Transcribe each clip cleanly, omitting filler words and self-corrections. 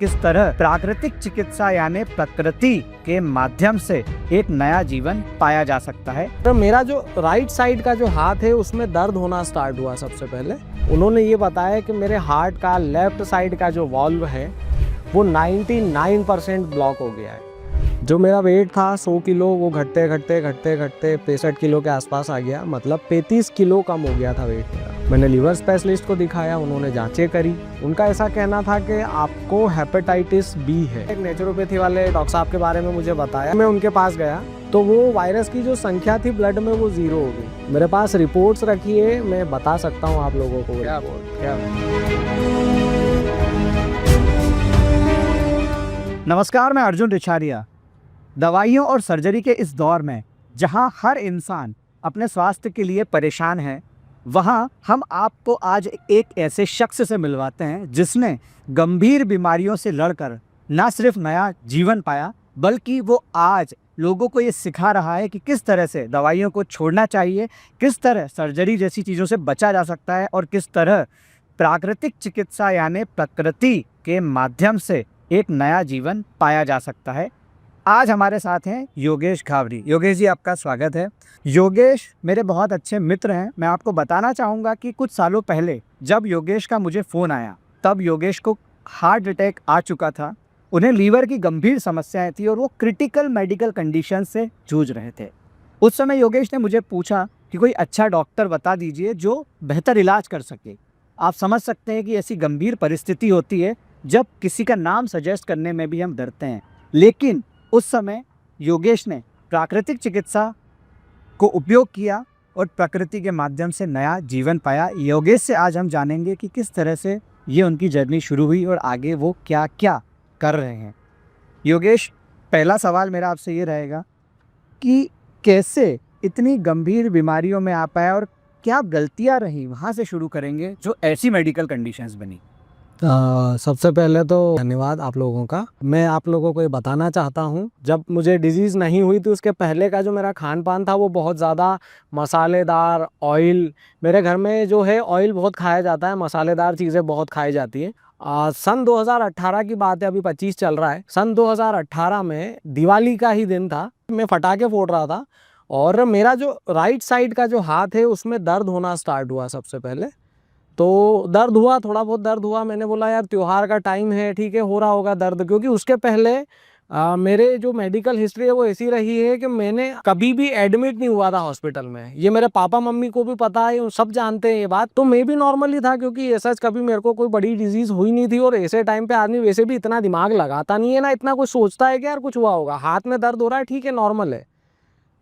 किस तरह प्राकृतिक चिकित्सा यानी प्रकृति के माध्यम से एक नया जीवन पाया जा सकता है। तो मेरा जो राइट साइड का जो हाथ है उसमें दर्द होना स्टार्ट हुआ। सबसे पहले उन्होंने ये बताया कि मेरे हार्ट का लेफ्ट साइड का जो वॉल्व है वो 99% ब्लॉक हो गया है। जो मेरा वेट था 100 किलो वो घटते घटते 65 किलो के आसपास आ गया, मतलब 35 किलो कम हो गया था वेट मेरा। मैंने लीवर स्पेशलिस्ट को दिखाया, उन्होंने जांचें करी। उनका ऐसा कहना था कि आपको हेपेटाइटिस बी है। एक नेचुरोपैथी वाले डॉक्टर साहब के बारे में मुझे बताया, मैं उनके पास गया तो वो वायरस की जो संख्या थी ब्लड में वो 0 हो गई। मेरे पास रिपोर्ट्स रखी है, मैं बता सकता हूँ आप लोगों को। क्या नमस्कार, मैं अर्जुन रिछारिया। दवाइयों और सर्जरी के इस दौर में जहां हर इंसान अपने स्वास्थ्य के लिए परेशान है, वहां हम आपको आज एक ऐसे शख्स से मिलवाते हैं जिसने गंभीर बीमारियों से लड़कर न सिर्फ नया जीवन पाया, बल्कि वो आज लोगों को ये सिखा रहा है कि किस तरह से दवाइयों को छोड़ना चाहिए, किस तरह सर्जरी जैसी चीज़ों से बचा जा सकता है और किस तरह प्राकृतिक चिकित्सा यानी प्रकृति के माध्यम से एक नया जीवन पाया जा सकता है। आज हमारे साथ हैं योगेश घावरी। योगेश जी, आपका स्वागत है। योगेश मेरे बहुत अच्छे मित्र हैं। मैं आपको बताना चाहूँगा कि कुछ सालों पहले जब योगेश का मुझे फ़ोन आया तब योगेश को हार्ट अटैक आ चुका था। उन्हें लीवर की गंभीर समस्याएं थी और वो क्रिटिकल मेडिकल कंडीशन से जूझ रहे थे। उस समय योगेश ने मुझे पूछा कि कोई अच्छा डॉक्टर बता दीजिए जो बेहतर इलाज कर सके। आप समझ सकते हैं कि ऐसी गंभीर परिस्थिति होती है जब किसी का नाम सजेस्ट करने में भी हम डरते हैं, लेकिन उस समय योगेश ने प्राकृतिक चिकित्सा को उपयोग किया और प्रकृति के माध्यम से नया जीवन पाया। योगेश से आज हम जानेंगे कि किस तरह से ये उनकी जर्नी शुरू हुई और आगे वो क्या क्या कर रहे हैं। योगेश, पहला सवाल मेरा आपसे ये रहेगा कि कैसे इतनी गंभीर बीमारियों में आ पाया और क्या गलतियां रही, वहाँ से शुरू करेंगे जो ऐसी मेडिकल कंडीशंस बनी। सबसे पहले तो धन्यवाद आप लोगों का। मैं आप लोगों को ये बताना चाहता हूँ, जब मुझे डिजीज़ नहीं हुई थी उसके पहले का जो मेरा खान पान था वो बहुत ज़्यादा मसालेदार, ऑयल, मेरे घर में जो है ऑयल बहुत खाया जाता है, मसालेदार चीज़ें बहुत खाई जाती है। सन 2018 की बात है, अभी 25 चल रहा है। सन 2018 में दिवाली का ही दिन था, मैं पटाखे फोड़ रहा था और मेरा जो राइट साइड का जो हाथ है उसमें दर्द होना स्टार्ट हुआ। सबसे पहले तो दर्द हुआ, थोड़ा बहुत दर्द हुआ। मैंने बोला यार त्योहार का टाइम है, ठीक है हो रहा होगा दर्द, क्योंकि उसके पहले मेरे जो मेडिकल हिस्ट्री है वो ऐसी रही है कि मैंने कभी भी एडमिट नहीं हुआ था हॉस्पिटल में। ये मेरे पापा मम्मी को भी पता है, सब जानते हैं ये बात। तो मैं भी नॉर्मली था क्योंकि ऐसा कभी मेरे को कोई बड़ी डिजीज हुई नहीं थी। और ऐसे टाइम पे आदमी वैसे भी इतना दिमाग लगाता नहीं है ना, इतना कुछ सोचता है कि यार कुछ हुआ होगा, हाथ में दर्द हो रहा है, ठीक है नॉर्मल है।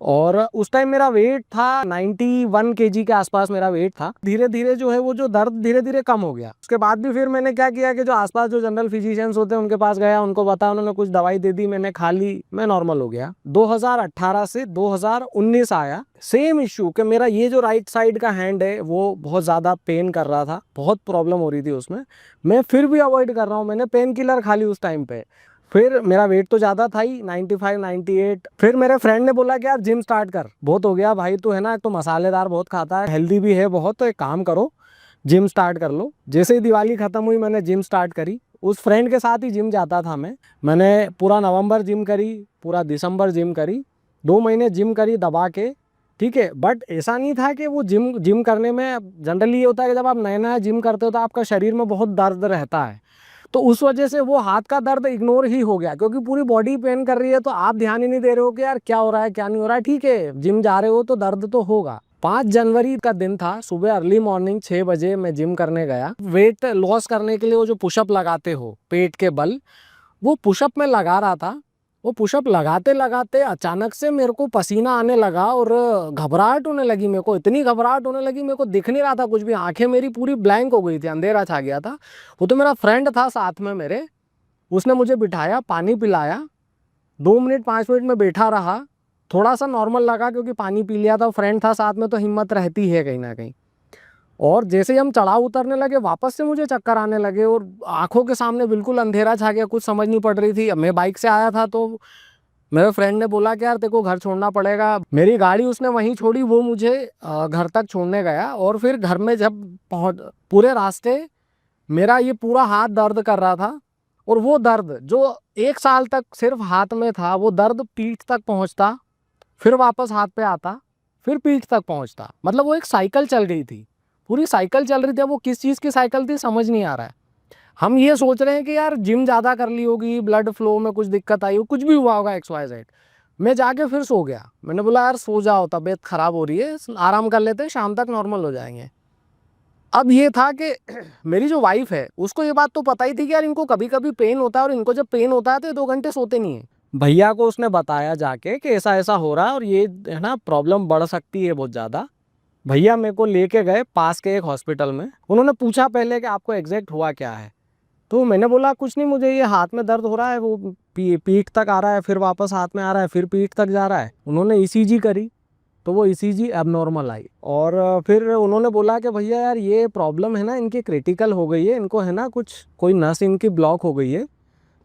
और उस टाइम मेरा वेट था 91 kg के आसपास मेरा वेट था। धीरे धीरे जो है वो जो दर्द धीरे धीरे कम हो गया। उसके बाद भी फिर मैंने क्या किया कि जो आसपास जो जनरल फिजिशियंस होते हैं उनके पास गया, उनको बताया, उन्होंने कुछ दवाई दे दी, मैंने खा ली, मैं नॉर्मल हो गया। 2018 से 2019 आया, सेम इश्यू कि मेरा ये जो राइट साइड का हैंड है वो बहुत ज़्यादा पेन कर रहा था, बहुत प्रॉब्लम हो रही थी उसमें। मैं फिर भी अवॉइड कर रहा हूँ, मैंने पेन किलर खा ली उस टाइम पे। फिर मेरा वेट तो ज़्यादा था ही, 95 98। फिर मेरे फ्रेंड ने बोला कि यार जिम स्टार्ट कर, बहुत हो गया भाई, तू है ना, तो मसालेदार बहुत खाता है, हेल्दी भी है बहुत, तो एक काम करो जिम स्टार्ट कर लो। जैसे ही दिवाली ख़त्म हुई मैंने जिम स्टार्ट करी। उस फ्रेंड के साथ ही जिम जाता था मैंने पूरा नवंबर जिम करी, पूरा दिसंबर जिम करी, 2 महीने जिम करी दबा के, ठीक है। बट ऐसा नहीं था कि वो जिम करने में जनरली ये होता है कि जब आप नया नया जिम करते हो तो आपका शरीर में बहुत दर्द रहता है, तो उस वजह से वो हाथ का दर्द इग्नोर ही हो गया, क्योंकि पूरी बॉडी पेन कर रही है तो आप ध्यान ही नहीं दे रहे हो कि यार क्या हो रहा है क्या नहीं हो रहा है। ठीक है जिम जा रहे हो तो दर्द तो होगा। 5 जनवरी का दिन था, सुबह अर्ली मॉर्निंग 6 बजे मैं जिम करने गया। वेट लॉस करने के लिए वो जो पुशअप लगाते हो पेट के बल, वो पुशअप में लगा रहा था। वो पुशअप लगाते लगाते अचानक से मेरे को पसीना आने लगा और घबराहट होने लगी। मेरे को इतनी घबराहट होने लगी, मेरे को दिख नहीं रहा था कुछ भी, आंखें मेरी पूरी ब्लैंक हो गई थी, अंधेरा छा गया था। वो तो मेरा फ्रेंड था साथ में मेरे, उसने मुझे बिठाया, पानी पिलाया, 2 मिनट 5 मिनट में बैठा रहा। थोड़ा सा नॉर्मल लगा क्योंकि पानी पी लिया था, फ्रेंड था साथ में तो हिम्मत रहती है कहीं ना कहीं। और जैसे ही हम चढ़ाव उतरने लगे वापस से मुझे चक्कर आने लगे और आंखों के सामने बिल्कुल अंधेरा छा गया, कुछ समझ नहीं पड़ रही थी। मैं बाइक से आया था तो मेरे फ्रेंड ने बोला कि यार तेरे को घर छोड़ना पड़ेगा। मेरी गाड़ी उसने वहीं छोड़ी, वो मुझे घर तक छोड़ने गया। और फिर घर में जब पूरे रास्ते मेरा ये पूरा हाथ दर्द कर रहा था और वो दर्द जो 1 साल तक सिर्फ हाथ में था, वो दर्द पीठ तक पहुंचता, फिर वापस हाथ पे आता, फिर पीठ तक पहुंचता। मतलब वो एक साइकिल चल गई थी, पूरी साइकिल चल रही थी। वो किस चीज़ की साइकिल थी समझ नहीं आ रहा है। हम ये सोच रहे हैं कि यार जिम ज़्यादा कर ली होगी, ब्लड फ्लो में कुछ दिक्कत आई हो, कुछ भी हुआ होगा XYZ। मैं जाके फिर सो गया। मैंने बोला यार सो जाओ, तबीयत ख़राब हो रही है, आराम कर लेते हैं, शाम तक नॉर्मल हो जाएंगे। अब ये था कि मेरी जो वाइफ है उसको ये बात तो पता ही थी कि यार इनको कभी कभी पेन होता है, और इनको जब पेन होता है तो ये 2 घंटे सोते नहीं है। भैया को उसने बताया जाके कि ऐसा ऐसा हो रहा है और ये है ना प्रॉब्लम बढ़ सकती है बहुत ज़्यादा। भैया मेरे को लेके गए पास के एक हॉस्पिटल में। उन्होंने पूछा पहले कि आपको एग्जैक्ट हुआ क्या है। तो मैंने बोला कुछ नहीं, मुझे ये हाथ में दर्द हो रहा है, वो पीठ तक आ रहा है, फिर वापस हाथ में आ रहा है, फिर पीठ तक जा रहा है। उन्होंने ECG करी तो वो ECG एबनॉर्मल आई, और फिर उन्होंने बोला कि भैया यार ये प्रॉब्लम है ना इनकी क्रिटिकल हो गई है, इनको है ना कुछ कोई नस इनकी ब्लॉक हो गई है,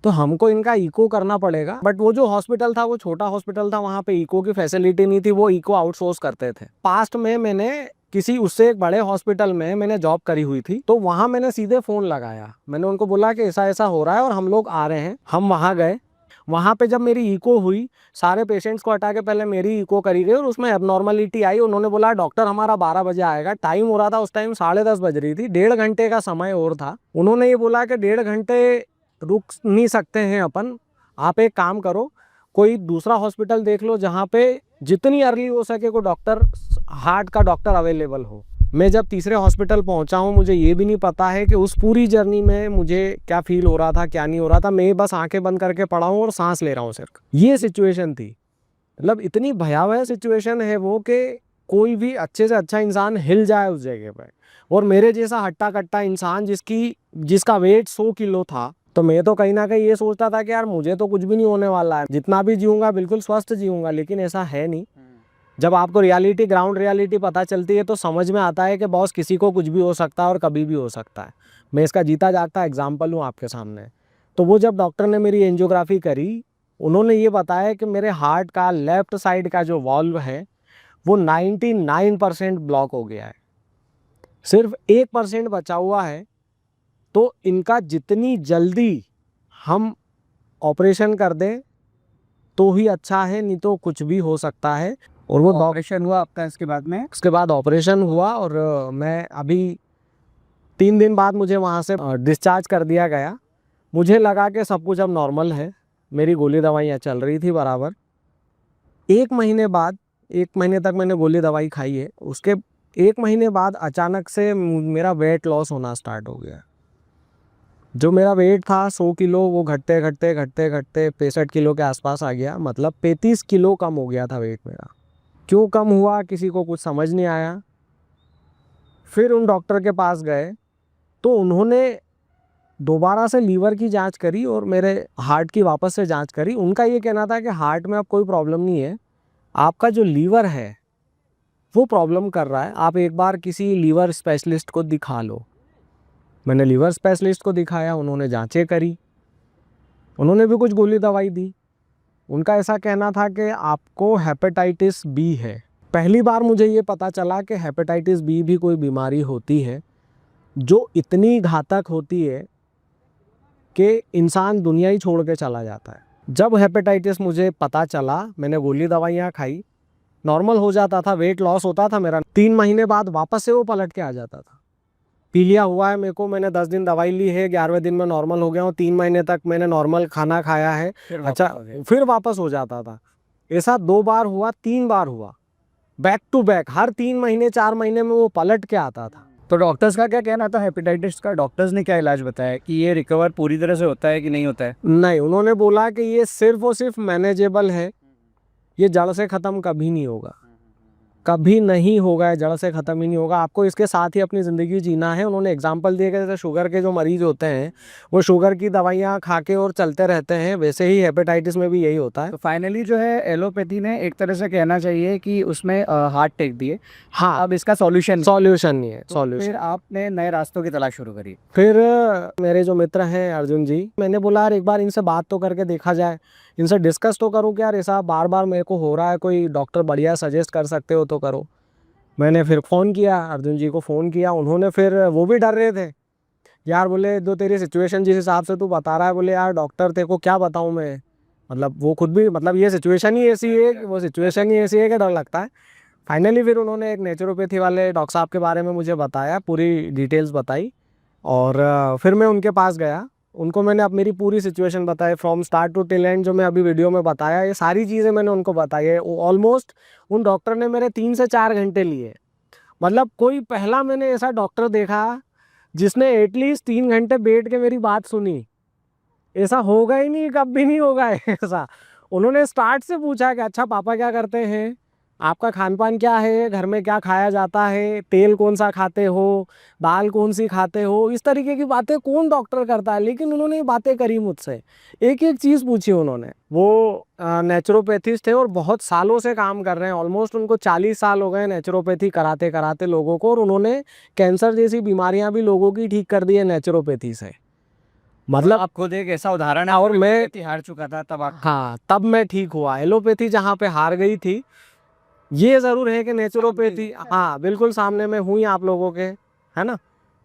तो हमको इनका इको करना पड़ेगा। बट वो जो हॉस्पिटल था वो छोटा हॉस्पिटल था, वहाँ पे इको की फैसिलिटी नहीं थी, वो इको आउटसोर्स करते थे। पास्ट में मैंने किसी उससे एक बड़े हॉस्पिटल में मैंने जॉब करी हुई थी, तो वहाँ मैंने सीधे फ़ोन लगाया, मैंने उनको बोला कि ऐसा ऐसा हो रहा है और हम लोग आ रहे हैं। हम वहाँ गए, वहाँ पे जब मेरी इको हुई, सारे पेशेंट्स को हटा के पहले मेरी इको करी गई और उसमें एबनॉर्मलिटी आई। उन्होंने बोला डॉक्टर हमारा 12 बजे आएगा। टाइम हो रहा था उस टाइम 10:30 बज रही थी, 1.5 घंटे का समय और था। उन्होंने ये बोला कि 1.5 घंटे रुक नहीं सकते हैं अपन, आप एक काम करो, कोई दूसरा हॉस्पिटल देख लो जहाँ पे जितनी अर्ली हो सके कोई डॉक्टर, हार्ट का डॉक्टर अवेलेबल हो। मैं जब तीसरे हॉस्पिटल पहुंचा हूं, मुझे ये भी नहीं पता है कि उस पूरी जर्नी में मुझे क्या फील हो रहा था क्या नहीं हो रहा था। मैं बस आंखें बंद करके पड़ा हूं और सांस ले रहा हूं सिर्फ। ये सिचुएशन थी, मतलब इतनी भयावह सिचुएशन है वो कि कोई भी अच्छे से अच्छा इंसान हिल जाए उस जगह पर। और मेरे जैसा हट्टा कट्टा इंसान जिसका वेट 100 किलो था, तो मैं तो कहीं ना कहीं ये सोचता था कि यार मुझे तो कुछ भी नहीं होने वाला है, जितना भी जीऊंगा बिल्कुल स्वस्थ जीऊंगा। लेकिन ऐसा है नहीं। जब आपको रियलिटी, ग्राउंड रियलिटी पता चलती है तो समझ में आता है कि बॉस किसी को कुछ भी हो सकता है और कभी भी हो सकता है। मैं इसका जीता जागता एग्जाम्पल हूँ आपके सामने। तो वो जब डॉक्टर ने मेरी एंजियोग्राफी करी, उन्होंने ये बताया कि मेरे हार्ट का लेफ्ट साइड का जो वॉल्व है वो 99% ब्लॉक हो गया है, सिर्फ 1% बचा हुआ है। तो इनका जितनी जल्दी हम ऑपरेशन कर दें तो ही अच्छा है, नहीं तो कुछ भी हो सकता है। और वो ऑपरेशन हुआ आपका इसके बाद में? उसके बाद ऑपरेशन हुआ और मैं अभी 3 दिन बाद मुझे वहाँ से डिस्चार्ज कर दिया गया। मुझे लगा कि सब कुछ अब नॉर्मल है, मेरी गोली दवाइयाँ चल रही थी बराबर। 1 महीने बाद, 1 महीने तक मैंने गोली दवाई खाई है, उसके 1 महीने बाद अचानक से मेरा वेट लॉस होना स्टार्ट हो गया। जो मेरा वेट था 100 किलो, वो घटते घटते घटते घटते 65 किलो के आसपास आ गया। मतलब 35 किलो कम हो गया था वेट मेरा। क्यों कम हुआ किसी को कुछ समझ नहीं आया। फिर उन डॉक्टर के पास गए तो उन्होंने दोबारा से लीवर की जांच करी और मेरे हार्ट की वापस से जांच करी। उनका ये कहना था कि हार्ट में अब कोई प्रॉब्लम नहीं है, आपका जो लीवर है वो प्रॉब्लम कर रहा है, आप एक बार किसी लीवर स्पेशलिस्ट को दिखा लो। मैंने लीवर स्पेशलिस्ट को दिखाया, उन्होंने जांचें करी, उन्होंने भी कुछ गोली दवाई दी। उनका ऐसा कहना था कि आपको हेपेटाइटिस बी है। पहली बार मुझे ये पता चला कि हेपेटाइटिस बी भी कोई बीमारी होती है जो इतनी घातक होती है कि इंसान दुनिया ही छोड़ के चला जाता है। जब हेपेटाइटिस मुझे पता चला, मैंने गोली दवाइयाँ खाई, नॉर्मल हो जाता था, वेट लॉस होता था मेरा। 3 महीने बाद वापस से वो पलट के आ जाता था। पीलिया हुआ है मेरे को, मैंने 10 दिन दवाई ली है, 11वें दिन में नॉर्मल हो गया हूँ। 3 महीने तक मैंने नॉर्मल खाना खाया है, अच्छा फिर वापस हो जाता था। ऐसा 2 बार हुआ, 3 बार हुआ, बैक टू बैक। हर 3 महीने 4 महीने में वो पलट के आता था। तो डॉक्टर्स का क्या कहना था हेपेटाइटिस का? डॉक्टर्स ने क्या इलाज बताया कि ये रिकवर पूरी तरह से होता है कि नहीं होता है? नहीं, उन्होंने बोला कि ये सिर्फ और सिर्फ मैनेजेबल है, ये जड़ से ख़त्म कभी नहीं होगा, कभी नहीं होगा, जड़ से ख़त्म ही नहीं होगा। आपको इसके साथ ही अपनी ज़िंदगी जीना है। उन्होंने एग्जांपल दिए कि जैसे शुगर के जो मरीज़ होते हैं वो शुगर की दवाइयाँ खा के और चलते रहते हैं, वैसे ही हेपेटाइटिस में भी यही होता है। तो फाइनली जो है एलोपैथी ने एक तरह से कहना चाहिए कि उसमें हाथ टेक दिए। हाँ, अब इसका सॉल्यूशन नहीं है। फिर आपने नए रास्तों की तलाश शुरू करी। फिर मेरे जो मित्र हैं अर्जुन जी, मैंने बोला यार एक बार इनसे बात तो करके देखा जाए, इनसे डिस्कस तो करूँ कि यार ऐसा बार बार मेरे को हो रहा है, कोई डॉक्टर बढ़िया सजेस्ट कर सकते हो तो करो। मैंने फिर फ़ोन किया, अर्जुन जी को फ़ोन किया। उन्होंने फिर, वो भी डर रहे थे यार बोले जो तेरी सिचुएशन जिस हिसाब से तू बता रहा है, बोले यार डॉक्टर तेरे को क्या बताऊँ मैं, मतलब वो खुद भी, मतलब ये सिचुएशन ही ऐसी है कि वो सिचुएशन ही ऐसी है कि डर लगता है। फाइनली फिर उन्होंने एक नेचुरोपैथी वाले डॉक्टर साहब के बारे में मुझे बताया, पूरी डिटेल्स बताई, और फिर मैं उनके पास गया। उनको मैंने अब मेरी पूरी सिचुएशन बताई, from start to till end, जो मैं अभी वीडियो में बताया, ये सारी चीज़ें मैंने उनको बताई है। ऑलमोस्ट उन डॉक्टर ने मेरे 3 से 4 घंटे लिए। मतलब कोई पहला मैंने ऐसा डॉक्टर देखा जिसने एटलीस्ट 3 घंटे बैठ के मेरी बात सुनी। ऐसा होगा ही नहीं, कब भी नहीं होगा ऐसा। उन्होंने स्टार्ट से पूछा कि अच्छा पापा क्या करते हैं, आपका खान पान क्या है, घर में क्या खाया जाता है, तेल कौन सा खाते हो, दाल कौन सी खाते हो, इस तरीके की बातें कौन डॉक्टर करता है। लेकिन उन्होंने ये बातें करी मुझसे, एक एक चीज़ पूछी उन्होंने। वो नेचुरोपैथिस्ट थे और बहुत सालों से काम कर रहे हैं, ऑलमोस्ट उनको 40 साल हो गए नेचुरोपैथी कराते कराते लोगों को, और उन्होंने कैंसर जैसी बीमारियां भी लोगों की ठीक कर दी है नेचुरोपैथी से। मतलब आप खुद एक ऐसा उदाहरण है, और मैं एलोपैथी हार चुका था तब आप। हाँ, तब मैं ठीक हुआ। एलोपैथी जहाँ पे हार गई थी, ये ज़रूर है कि नेचुरोपैथी, हाँ बिल्कुल सामने में हुई आप लोगों के, है ना।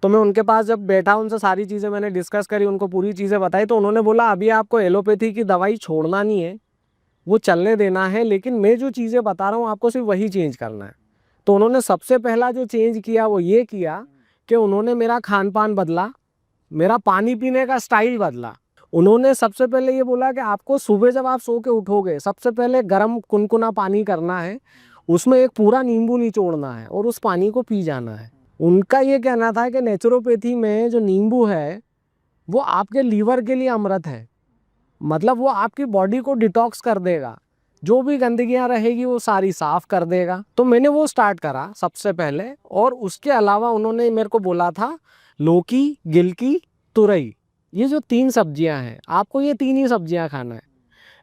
तो मैं उनके पास जब बैठा, उनसे सारी चीज़ें मैंने डिस्कस करी, उनको पूरी चीज़ें बताई, तो उन्होंने बोला अभी आपको एलोपैथी की दवाई छोड़ना नहीं है, वो चलने देना है, लेकिन मैं जो चीज़ें बता रहा हूँ आपको सिर्फ वही चेंज करना है। तो उन्होंने सबसे पहला जो चेंज किया वो ये किया कि उन्होंने मेरा खान पान बदला, मेरा पानी पीने का स्टाइल बदला। उन्होंने सबसे पहले ये बोला कि आपको सुबह जब आप सो के उठोगे, सबसे पहले गर्म कुनकुना पानी करना है, उसमें एक पूरा नींबू निचोड़ना है और उस पानी को पी जाना है। उनका ये कहना था कि नेचुरोपैथी में जो नींबू है वो आपके लीवर के लिए अमृत है। मतलब वो आपकी बॉडी को डिटॉक्स कर देगा, जो भी गंदगियां रहेगी वो सारी साफ कर देगा। तो मैंने वो स्टार्ट करा सबसे पहले। और उसके अलावा उन्होंने मेरे को बोला था लौकी, गिलकी, तुरई, ये जो 3 सब्जियां हैं, आपको ये 3 ही सब्जियां खाना है।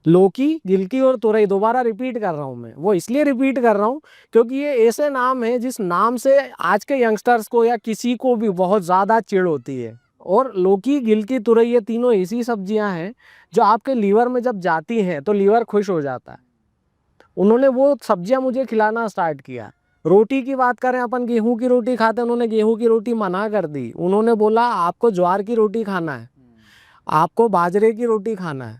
लौकी, गिलकी और तुरई, दोबारा रिपीट कर रहा हूँ मैं, वो इसलिए रिपीट कर रहा हूँ क्योंकि ये ऐसे नाम है जिस नाम से आज के यंगस्टर्स को या किसी को भी बहुत ज़्यादा चिढ़ होती है। और लौकी, गिलकी, तुरई, ये तीनों ऐसी सब्जियां हैं जो आपके लीवर में जब जाती हैं तो लीवर खुश हो जाता है। उन्होंने वो सब्जियां मुझे खिलाना स्टार्ट किया। रोटी की बात करें, अपन गेहूं की रोटी खाते हैं, उन्होंने गेहूं की रोटी मना कर दी। उन्होंने बोला आपको ज्वार की रोटी खाना है, आपको बाजरे की रोटी खाना है।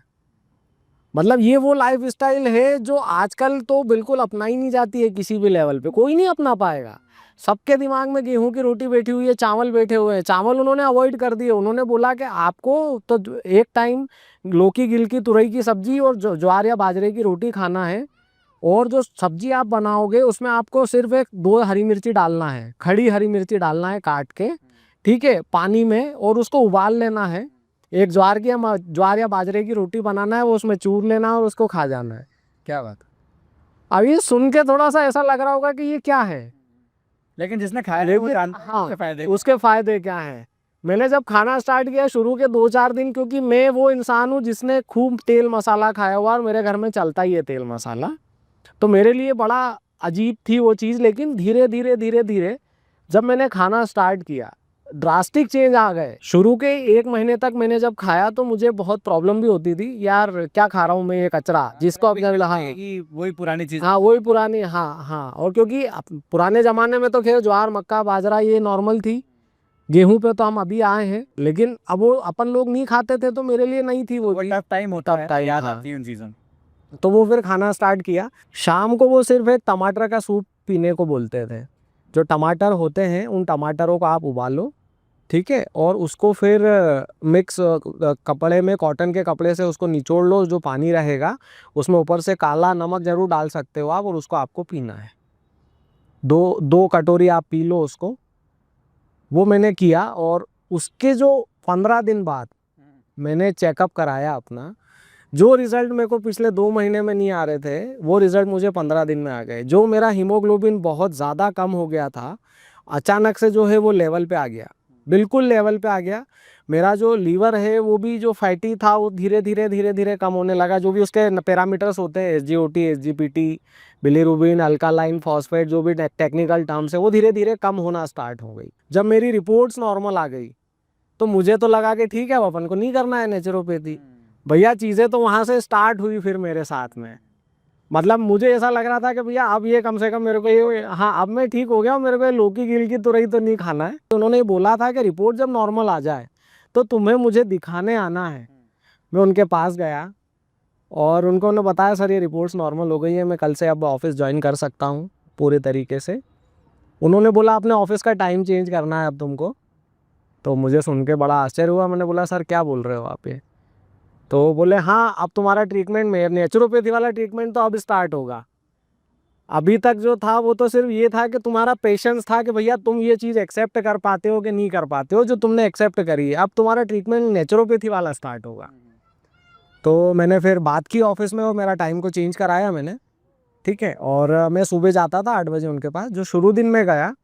मतलब ये वो लाइफ स्टाइल है जो आजकल तो बिल्कुल अपना ही नहीं जाती है, किसी भी लेवल पे कोई नहीं अपना पाएगा। सबके दिमाग में गेहूं की रोटी बैठी हुई है, चावल बैठे हुए हैं। चावल उन्होंने अवॉइड कर दिए। उन्होंने बोला कि आपको तो एक टाइम लौकी, गिलकी, तुरई की सब्जी और ज्वार या बाजरे की रोटी खाना है, और जो सब्जी आप बनाओगे उसमें आपको सिर्फ 1-2 हरी मिर्ची डालना है, खड़ी हरी मिर्ची डालना है काट के, ठीक है, पानी में, और उसको उबाल लेना है। एक ज्वार या बाजरे की रोटी बनाना है, वो उसमें चूर लेना है और उसको खा जाना है। क्या बात। अब ये सुन के थोड़ा सा ऐसा लग रहा होगा कि ये क्या है, लेकिन जिसने खाया है वो लेकिन जानता है हाँ, उसके फायदे। उसके फायदे क्या हैं। मैंने जब खाना स्टार्ट किया शुरू के 2-4 दिन, क्योंकि मैं वो इंसान हूँ जिसने खूब तेल मसाला खाया हुआ, और मेरे घर में चलता ही है तेल मसाला, तो मेरे लिए बड़ा अजीब थी वो चीज़। लेकिन धीरे धीरे धीरे धीरे जब मैंने खाना स्टार्ट किया, ड्रास्टिक चेंज आ गए। शुरू के 1 महीने तक मैंने जब खाया तो मुझे बहुत प्रॉब्लम भी होती थी, यार क्या खा रहा हूँ मैं, ये कचरा जिसको अब वही पुरानी चीज। हाँ वही पुरानी, हाँ हाँ। और क्योंकि पुराने ज़माने में तो खैर ज्वार, मक्का, बाजरा ये नॉर्मल थी, गेहूं पे तो हम अभी आए हैं, लेकिन अब वो अपन लोग नहीं खाते थे तो मेरे लिए नहीं थी वो चीज़। टफ टाइम होता है, टाइम, याद हाँ। आती है उन चीजों। तो वो फिर खाना स्टार्ट किया। शाम को वो सिर्फ एक टमाटर का सूप पीने को बोलते थे। जो टमाटर होते हैं उन टमाटरों को आप उबालो, ठीक है, और उसको फिर मिक्स कपड़े में, कॉटन के कपड़े से उसको निचोड़ लो, जो पानी रहेगा उसमें ऊपर से काला नमक जरूर डाल सकते हो आप, और उसको आपको पीना है। 2 कटोरी आप पी लो उसको। वो मैंने किया, और उसके जो 15 दिन बाद मैंने चेकअप कराया अपना। जो रिजल्ट मेरे को पिछले 2 महीने में नहीं आ रहे थे, वो रिजल्ट मुझे 15 दिन में आ गए। जो मेरा हीमोग्लोबिन बहुत ज़्यादा कम हो गया था, अचानक से जो है वो लेवल पे आ गया, बिल्कुल लेवल पे आ गया। मेरा जो लीवर है वो भी जो फैटी था वो धीरे धीरे धीरे धीरे कम होने लगा। जो भी उसके पैरामीटर्स होते हैं, SGOT, SGPT, bilirubin, alkaline phosphate, जो भी टेक्निकल टर्म्स है, वो धीरे धीरे कम होना स्टार्ट हो गई। जब मेरी रिपोर्ट्स नॉर्मल आ गई तो मुझे तो लगा कि ठीक है, अब अपन को नहीं करना है नेचुरोपैथी। भैया चीज़ें तो वहाँ से स्टार्ट हुई फिर मेरे साथ में। मतलब मुझे ऐसा लग रहा था कि भैया अब ये कम से कम मेरे को ये, हाँ अब मैं ठीक हो गया हूँ, मेरे को ये लौकी गिल की तुरई तो नहीं खाना है। तो उन्होंने बोला था कि रिपोर्ट जब नॉर्मल आ जाए तो तुम्हें मुझे दिखाने आना है। मैं उनके पास गया और उनको उन्होंने बताया सर ये रिपोर्ट्स नॉर्मल हो गई है, मैं कल से अब ऑफिस ज्वाइन कर सकता हूँ पूरे तरीके से। उन्होंने बोला अपने ऑफिस का टाइम चेंज करना है अब तुमको। तो मुझे सुन के बड़ा आश्चर्य हुआ। मैंने बोला सर क्या बोल रहे हो आप ये? तो वो बोले हाँ अब तुम्हारा ट्रीटमेंट में नेचुरोपैथी वाला ट्रीटमेंट तो अब स्टार्ट होगा। अभी तक जो था वो तो सिर्फ ये था कि तुम्हारा पेशेंस था कि भैया तुम ये चीज़ एक्सेप्ट कर पाते हो कि नहीं कर पाते हो, जो तुमने एक्सेप्ट करी है। अब तुम्हारा ट्रीटमेंट नेचुरोपैथी वाला स्टार्ट होगा। तो मैंने फिर बात की ऑफिस में और मेरा टाइम को चेंज कराया मैंने, ठीक है। और मैं सुबह जाता था 8 बजे उनके पास। जो शुरू दिन में गया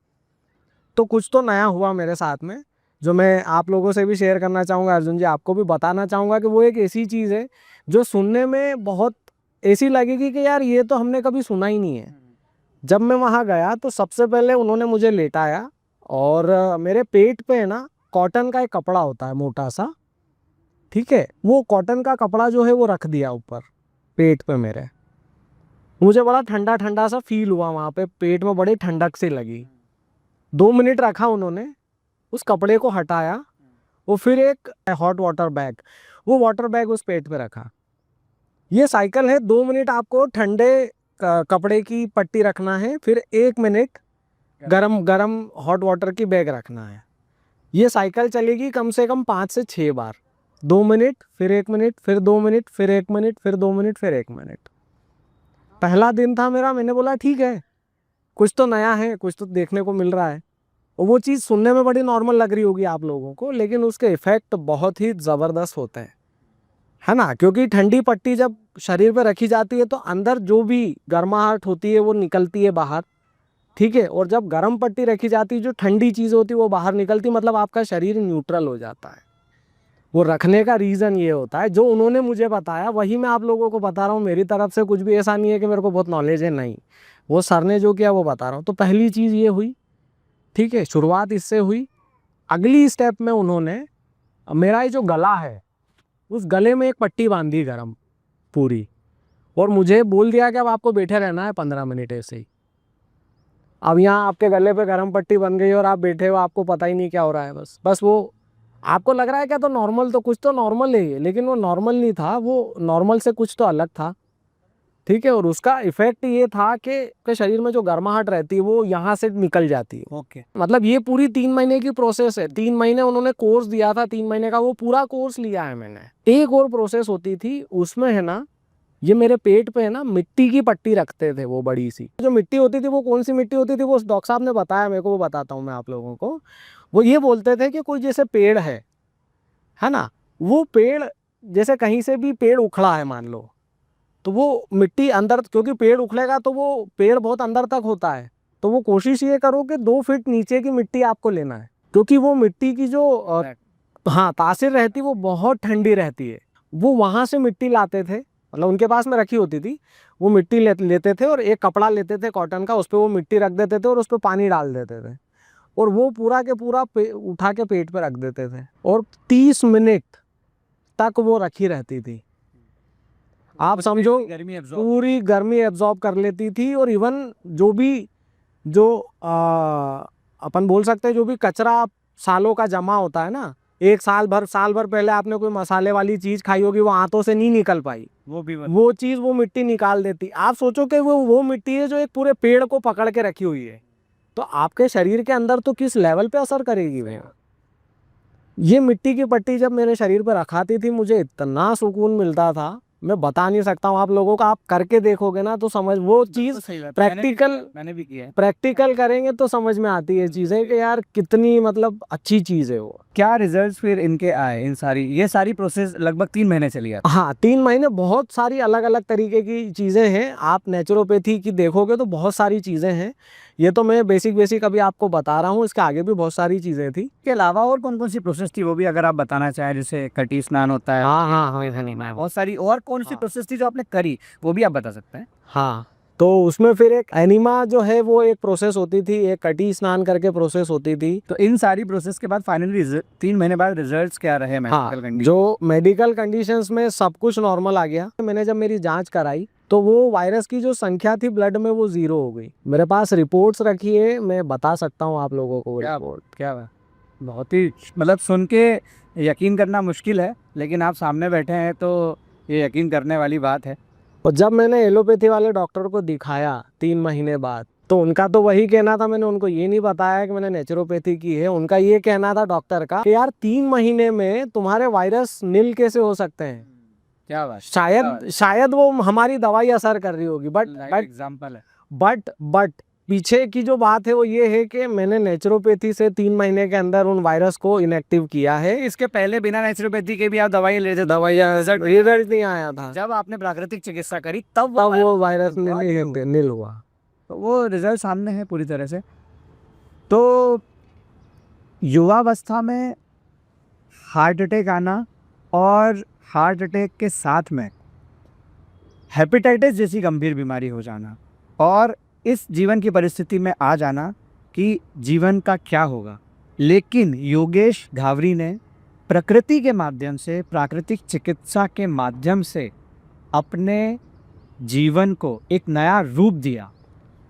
तो कुछ तो नया हुआ मेरे साथ में, जो मैं आप लोगों से भी शेयर करना चाहूँगा, अर्जुन जी आपको भी बताना चाहूँगा कि वो एक ऐसी चीज़ है जो सुनने में बहुत ऐसी लगेगी कि यार ये तो हमने कभी सुना ही नहीं है। जब मैं वहाँ गया तो सबसे पहले उन्होंने मुझे लेटाया और मेरे पेट पे ना कॉटन का एक कपड़ा होता है मोटा सा, ठीक है, वो कॉटन का कपड़ा जो है वो रख दिया ऊपर पेट पे मेरे। मुझे बड़ा ठंडा ठंडा सा फील हुआ वहाँ पे, पेट में बड़ी ठंडक सी लगी। 2 मिनट रखा उन्होंने, उस कपड़े को हटाया, वो फिर एक हॉट वाटर बैग, वो वाटर बैग उस पेट पे रखा। ये साइकिल है, 2 मिनट आपको ठंडे कपड़े की पट्टी रखना है, फिर 1 मिनट गरम गरम हॉट वाटर की बैग रखना है। ये साइकिल चलेगी कम से कम 5 से 6 बार। 2 मिनट, फिर 1 मिनट, फिर 2 मिनट, फिर 1 मिनट, फिर 2 मिनट, फिर 1 मिनट। पहला दिन था मेरा, मैंने बोला ठीक है, कुछ तो नया है, कुछ तो देखने को मिल रहा है। और वो चीज़ सुनने में बड़ी नॉर्मल लग रही होगी आप लोगों को, लेकिन उसके इफ़ेक्ट बहुत ही ज़बरदस्त होते हैं, है ना। क्योंकि ठंडी पट्टी जब शरीर पर रखी जाती है तो अंदर जो भी गर्माहट होती है वो निकलती है बाहर, ठीक है। और जब गर्म पट्टी रखी जाती है, जो ठंडी चीज़ होती है वो बाहर निकलती, मतलब आपका शरीर न्यूट्रल हो जाता है। वो रखने का रीज़न ये होता है, जो उन्होंने मुझे बताया वही मैं आप लोगों को बता रहा हूँ। मेरी तरफ से कुछ भी ऐसा नहीं है कि मेरे को बहुत नॉलेज है, नहीं, वो सर ने जो किया वो बता रहा हूँ। तो पहली चीज़ ये हुई, ठीक है, शुरुआत इससे हुई। अगली स्टेप में उन्होंने मेरा ये जो गला है उस गले में एक पट्टी बांधी गरम पूरी, और मुझे बोल दिया कि अब आपको बैठे रहना है 15 मिनट ऐसे ही। अब यहाँ आपके गले पे गरम पट्टी बन गई और आप बैठे हो, आपको पता ही नहीं क्या हो रहा है। बस वो आपको लग रहा है क्या, तो नॉर्मल, तो कुछ तो नॉर्मल है ये, लेकिन वो नॉर्मल नहीं था, वो नॉर्मल से कुछ तो अलग था, ठीक है। और उसका इफेक्ट ये था कि शरीर में जो गर्माहट रहती है वो यहाँ से निकल जाती है। ओके। मतलब ये पूरी 3 महीने की प्रोसेस है। 3 महीने उन्होंने कोर्स दिया था, 3 महीने का वो पूरा कोर्स लिया है मैंने। एक और प्रोसेस होती थी उसमें, है ना, ये मेरे पेट पे है ना मिट्टी की पट्टी रखते थे, वो बड़ी सी जो मिट्टी होती थी। वो कौन सी मिट्टी होती थी वो डॉक्टर साहब ने बताया मेरे को, वो बताता हूँ मैं आप लोगों को। वो ये बोलते थे कि कोई जैसे पेड़ है ना, वो पेड़ जैसे कहीं से भी पेड़ उखड़ा है मान लो, तो वो मिट्टी अंदर, क्योंकि पेड़ उखड़ेगा तो वो पेड़ बहुत अंदर तक होता है, तो वो कोशिश ये करो कि 2 फीट नीचे की मिट्टी आपको लेना है, क्योंकि वो मिट्टी की जो हाँ तासीर रहती है वो बहुत ठंडी रहती है। वो वहाँ से मिट्टी लाते थे, मतलब उनके पास में रखी होती थी, वो मिट्टी लेते थे और एक कपड़ा लेते थे कॉटन का, उस पर वो मिट्टी रख देते थे और उस पर पानी डाल देते थे, और वो पूरा के पूरा उठा के पेट पे रख देते थे, और 30 मिनट तक वो रखी रहती थी। आप समझो पूरी गर्मी एब्जॉर्ब कर लेती थी। और इवन जो भी अपन बोल सकते हैं जो भी कचरा सालों का जमा होता है ना, एक साल भर पहले आपने कोई मसाले वाली चीज खाई होगी, वो हाथों से नहीं निकल पाई, वो चीज वो मिट्टी निकाल देती। आप सोचो कि वो मिट्टी है जो एक पूरे पेड़ को पकड़ के रखी हुई है, तो आपके शरीर के अंदर तो किस लेवल पे असर करेगी भैया। ये मिट्टी की पट्टी जब मेरे शरीर पर रखाती थी, मुझे इतना सुकून मिलता था, मैं बता नहीं सकता हूँ आप लोगों को। आप करके देखोगे ना तो समझ, वो चीज़ प्रैक्टिकल मैंने भी किया है, प्रैक्टिकल करेंगे तो समझ में आती है चीज़ें कि यार कितनी मतलब अच्छी चीज़ है वो। क्या रिजल्ट्स फिर इनके आए? ये सारी प्रोसेस लगभग 3 महीने चली है। हाँ 3 महीने, बहुत सारी अलग अलग तरीके की चीज़ें हैं। आप नेचुरोपैथी की देखोगे तो बहुत सारी चीज़ें हैं। ये तो मैं बेसिक अभी आपको बता रहा हूँ, इसके आगे भी बहुत सारी चीज़ें थी। के अलावा और कौन कौन सी प्रोसेस थी वो भी अगर आप बताना चाहें, जैसे कटी स्नान होता है। हाँ बहुत सारी और कौन सी प्रोसेस थी जो आपने करी, वो भी आप बता सकते हैं। हाँ, तो उसमें फिर एक एनिमा जो है वो एक प्रोसेस होती थी, एक कटी स्नान करके प्रोसेस होती थी। तो इन सारी प्रोसेस के बाद फाइनली 3 महीने बाद रिजल्ट्स क्या रहे? हाँ, जो मेडिकल कंडीशंस में सब कुछ नॉर्मल आ गया। मैंने जब मेरी जांच कराई तो वो वायरस की जो संख्या थी ब्लड में वो 0 हो गई। मेरे पास रिपोर्ट्स रखी है, मैं बता सकता हूँ आप लोगों को वो रिपोर्ट। क्या बात, बहुत ही मतलब सुन के यकीन करना मुश्किल है, लेकिन आप सामने बैठे हैं तो ये यकीन करने वाली बात है। और जब मैंने एलोपैथी वाले डॉक्टर को दिखाया 3 महीने बाद, तो उनका तो वही कहना था, मैंने उनको ये नहीं बताया कि मैंने नेचुरोपैथी की है। उनका ये कहना था डॉक्टर का कि यार 3 महीने में तुम्हारे वायरस नील कैसे हो सकते हैं। क्या बात, शायद वो हमारी दवाई असर कर रही होगी, बट एग्जाम्पल है। बट पीछे की जो बात है वो ये है कि मैंने नेचुरोपैथी से 3 महीने के अंदर उन वायरस को इनएक्टिव किया है। इसके पहले बिना नेचुरोपैथी के भी आप दवाई ले रहे थे, दवाइयाँ रिजल्ट नहीं आया था। जब आपने प्राकृतिक चिकित्सा करी तब वो वायरस नील हुआ। तो वो रिजल्ट सामने है पूरी तरह से। तो युवावस्था में हार्ट अटैक आना और हार्ट अटैक के साथ में हेपेटाइटिस जैसी गंभीर बीमारी हो जाना और इस जीवन की परिस्थिति में आ जाना कि जीवन का क्या होगा, लेकिन योगेश घावरी ने प्रकृति के माध्यम से, प्राकृतिक चिकित्सा के माध्यम से अपने जीवन को एक नया रूप दिया।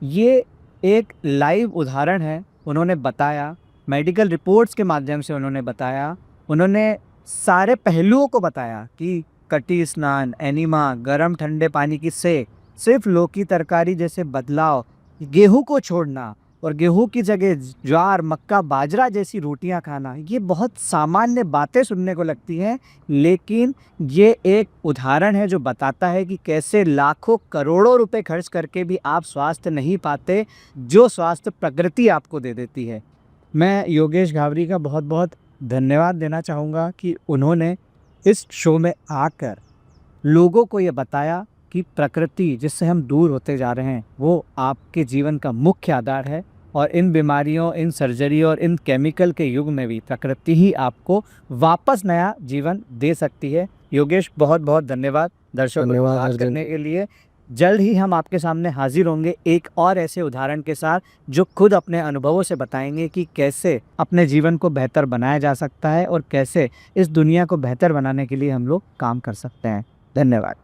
ये एक लाइव उदाहरण है। उन्होंने बताया, मेडिकल रिपोर्ट्स के माध्यम से उन्होंने बताया, उन्होंने सारे पहलुओं को बताया कि कटी स्नान, एनीमा, गर्म ठंडे पानी की सेक, सिर्फ लौकी तरकारी जैसे बदलाव, गेहूं को छोड़ना और गेहूं की जगह ज्वार, मक्का, बाजरा जैसी रोटियां खाना, ये बहुत सामान्य बातें सुनने को लगती हैं, लेकिन ये एक उदाहरण है जो बताता है कि कैसे लाखों करोड़ों रुपए खर्च करके भी आप स्वास्थ्य नहीं पाते जो स्वास्थ्य प्रकृति आपको दे देती है। मैं योगेश घावरी का बहुत बहुत धन्यवाद देना चाहूँगा कि उन्होंने इस शो में आकर लोगों को ये बताया कि प्रकृति जिससे हम दूर होते जा रहे हैं वो आपके जीवन का मुख्य आधार है, और इन बीमारियों, इन सर्जरी और इन केमिकल के युग में भी प्रकृति ही आपको वापस नया जीवन दे सकती है। योगेश, बहुत बहुत धन्यवाद दर्शकों को बात करने के लिए। जल्द ही हम आपके सामने हाजिर होंगे एक और ऐसे उदाहरण के साथ जो खुद अपने अनुभवों से बताएंगे कि कैसे अपने जीवन को बेहतर बनाया जा सकता है और कैसे इस दुनिया को बेहतर बनाने के लिए हम लोग काम कर सकते हैं। धन्यवाद।